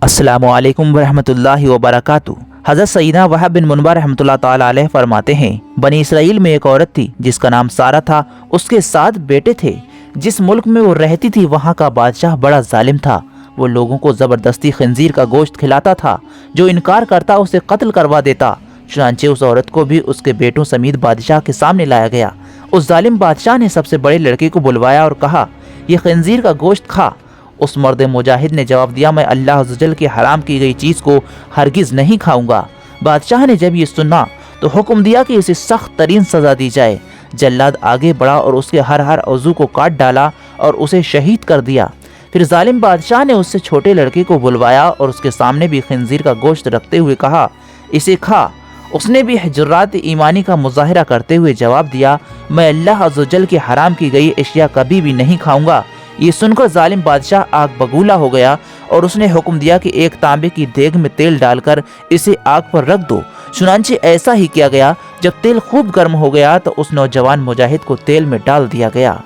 अस्सलामु अलैकुम वरहमतुल्लाहि वबरकातुहू। हज़रत सईदना वहब बिन मुनब्बर रहमतुल्लाह ताला अलैह फरमाते हैं, बनी इसराइल में एक औरत थी जिसका नाम सारा था। उसके 7 बेटे थे। जिस मुल्क में वो रहती थी वहाँ का बादशाह बड़ा जालिम था। वो लोगों को ज़बरदस्ती खंजीर का गोश्त खिलाता था। जो इनकार करता उसे कत्ल करवा देता। चुनांचे उस औरत को भी उसके बेटों समेत बादशाह के सामने लाया गया। उस जालिम बादशाह ने सबसे बड़े लड़के को बुलवाया और कहा, ये खंजीर का गोश्त खा। उस मर्द मुजाहिद ने जवाब दिया, मैं अल्लाह अज़्ज़वजल की हराम की गई चीज़ को हरगिज़ नहीं खाऊंगा। बादशाह ने जब ये सुना तो हुक्म दिया कि इसे सख्त तरीन सज़ा दी जाए। जल्लाद आगे बढ़ा और उसके हर उज़ू को काट डाला और उसे शहीद कर दिया। फिर जालिम बादशाह ने उससे छोटे लड़के को बुलवाया और उसके सामने भी खंजीर का गोश्त रखते हुए कहा, इसे खा। उसने भी जुर्रात ईमानी का मुजाहिरा करते हुए जवाब दिया, मैं अल्लाह अज़्ज़वजल की हराम की गई अशिया कभी भी नहीं खाऊंगा। ये सुनकर जालिम बादशाह आग बगूला हो गया और उसने हुक्म दिया कि एक तांबे की देग में तेल डालकर इसे आग पर रख दो। चुनांचे ऐसा ही किया गया। जब तेल खूब गर्म हो गया तो उस नौजवान मुजाहिद को तेल में डाल दिया गया।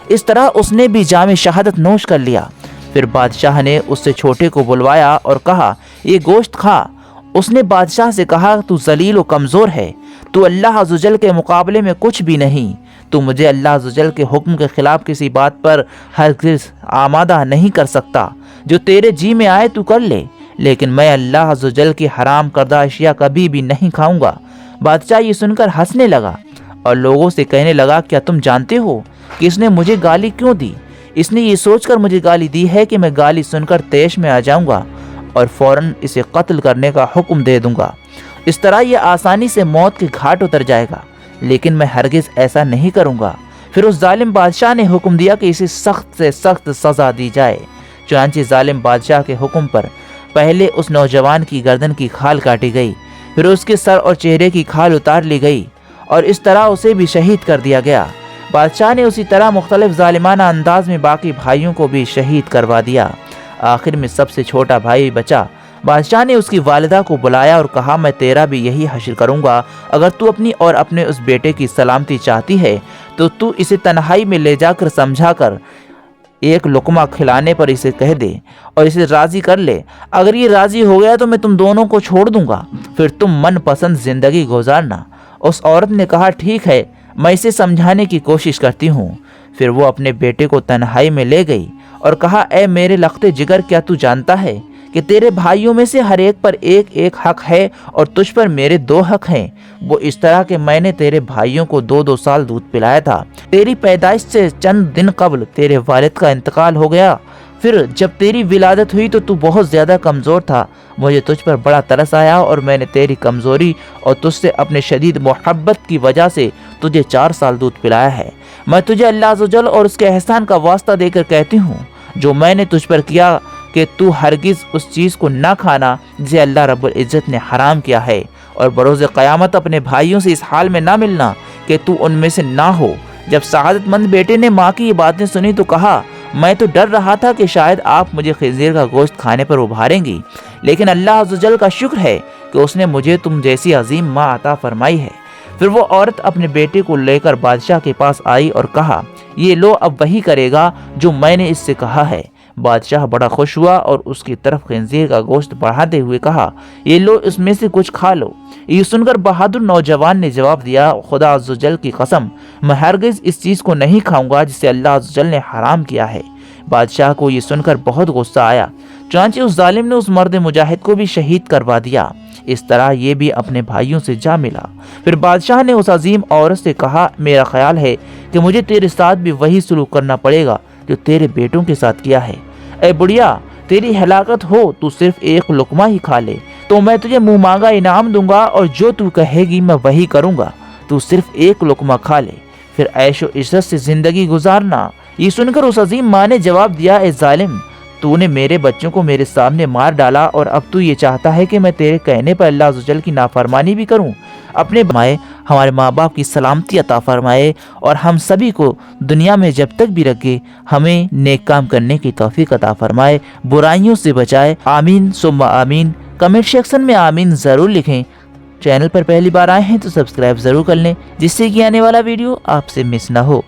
इस तरह उसने भी जामे शहादत नोश कर लिया। फिर बादशाह ने उससे छोटे को बुलवाया और कहा, ये गोश्त खा। उसने बादशाह से कहा, तू जलील व कमज़ोर है, तू अल्लाह अज़्ज़वजल के मुकाबले में कुछ भी नहीं। तू मुझे अल्लाह अज़्ज़वजल के हुक्म के खिलाफ किसी बात पर हरगिज़ आमादा नहीं कर सकता। जो तेरे जी में आए तू कर ले, लेकिन मैं अल्लाह अज़्ज़वजल की हराम करदा अशिया कभी भी नहीं खाऊंगा। बादशाह ये सुनकर हंसने लगा और लोगों से कहने लगा, क्या तुम जानते हो कि इसने मुझे गाली क्यों दी? इसने ये सोचकर मुझे गाली दी है कि मैं गाली सुनकर तेश में आ जाऊंगा और फौरन इसे कत्ल करने का हुक्म दे दूंगा। इस तरह यह आसानी से मौत के घाट उतर जाएगा, लेकिन मैं हरगिज़ ऐसा नहीं करूंगा। फिर उस जालिम बादशाह ने हुक्म दिया कि इसे सख्त से सख्त सज़ा दी जाए। चुनांचे जालिम बादशाह के हुक्म पर पहले उस नौजवान की गर्दन की खाल काटी गई, फिर उसके सर और चेहरे की खाल उतार ली गई और इस तरह उसे भी शहीद कर दिया गया। बादशाह ने उसी तरह मुख्तलिफ जालिमाना अंदाज में बाकी भाइयों को भी शहीद करवा दिया। आखिर में सबसे छोटा भाई बचा। बादशाह ने उसकी वालिदा को बुलाया और कहा, मैं तेरा भी यही हश्र करूंगा। अगर तू अपनी और अपने उस बेटे की सलामती चाहती है तो तू इसे तन्हाई में ले जाकर समझा कर एक लुकमा खिलाने पर इसे कह दे और इसे राजी कर ले। अगर ये राजी हो गया तो मैं तुम दोनों को छोड़ दूंगा, फिर तुम मन पसंद जिंदगी गुजारना। उस औरत ने कहा, ठीक है, मैं इसे समझाने की कोशिश करती हूँ। फिर वो अपने बेटे को तन्हाई में ले गई और कहा, ए मेरे लख्ते जिगर, क्या तू जानता है कि तेरे भाइयों में से हर एक पर एक एक हक है और तुझ पर मेरे 2 हक हैं। वो इस तरह के मैंने तेरे भाइयों को 2-2 साल दूध पिलाया था। तेरी पैदाइश से चंद दिन कबल तेरे वालिद का इंतकाल हो गया। फिर जब तेरी विलादत हुई तो तू बहुत ज़्यादा कमज़ोर था। मुझे तुझ पर बड़ा तरस आया और मैंने तेरी कमज़ोरी और तुझसे अपने शदीद मोहब्बत की वजह से तुझे 4 साल दूध पिलाया है। मैं तुझे अल्लाह अज़्ज़वजल और उसके एहसान का वास्ता देकर कहती हूँ, जो मैंने तुझ पर किया कि तू हरगिज़ उस चीज़ को ना खाना जिसे अल्लाह रब्बुल इज़्ज़त ने हराम किया है, और बरोज़ क़यामत अपने भाइयों से इस हाल में ना मिलना कि तू उनमें से ना हो। जब सआदतमंद बेटे ने माँ की ये बातें सुनी तो कहा, मैं तो डर रहा था कि शायद आप मुझे खंजीर का गोश्त खाने पर उभारेंगी, लेकिन अल्लाह अज़्ज़वजल का शुक्र है कि उसने मुझे तुम जैसी अजीम माँ अता फरमाई है। फिर वो औरत अपने बेटे को लेकर बादशाह के पास आई और कहा, ये लो, अब वही करेगा जो मैंने इससे कहा है। बादशाह बड़ा खुश हुआ और उसकी तरफ खंजीर का गोश्त बढ़ाते हुए कहा, ये लो, इसमें से कुछ खा लो। ये सुनकर बहादुर नौजवान ने जवाब दिया, खुदा अज़्ज़वजल की कसम, मैं हरगिज़ इस चीज़ को नहीं खाऊंगा जिसे अल्लाह अज़्ज़वजल ने हराम किया है। बादशाह को ये सुनकर बहुत गुस्सा आया। चुनांचे उस जालिम ने उस मर्द मुजाहिद को भी शहीद करवा दिया। इस तरह ये भी अपने भाइयों से जा मिला। फिर बादशाह ने उस अजीम औरत से कहा, मेरा ख्याल है कि मुझे तेरे साथ भी वही सलूक करना पड़ेगा जो तेरे बेटों के साथ किया है। ए बुढ़िया, तेरी हलाकत हो, तू सिर्फ एक लुकमा ही खा ले तो मैं तुझे मुँह मांगा इनाम दूंगा और जो तू कहेगी मैं वही करूंगा। तू सिर्फ एक लुकमा खा ले, फिर ऐशो इज्जत से जिंदगी गुजारना। ये सुनकर उस अजीम माँ ने जवाब दिया, ए जालिम, तूने मेरे बच्चों को मेरे सामने मार डाला और अब तू ये चाहता है कि मैं तेरे कहने पर अल्लाह अज़्ज़वजल की नाफरमानी भी करूं। अपने माए हमारे माँ बाप की सलामती अता फरमाए और हम सभी को दुनिया में जब तक भी रखे हमें नेक काम करने की तौफीक अता फरमाए, बुराइयों से बचाए। आमीन सुम्मा आमीन। कमेंट सेक्शन में आमीन ज़रूर लिखें। चैनल पर पहली बार आए हैं तो सब्सक्राइब ज़रूर कर लें, जिससे कि आने वाला वीडियो आपसे मिस ना हो।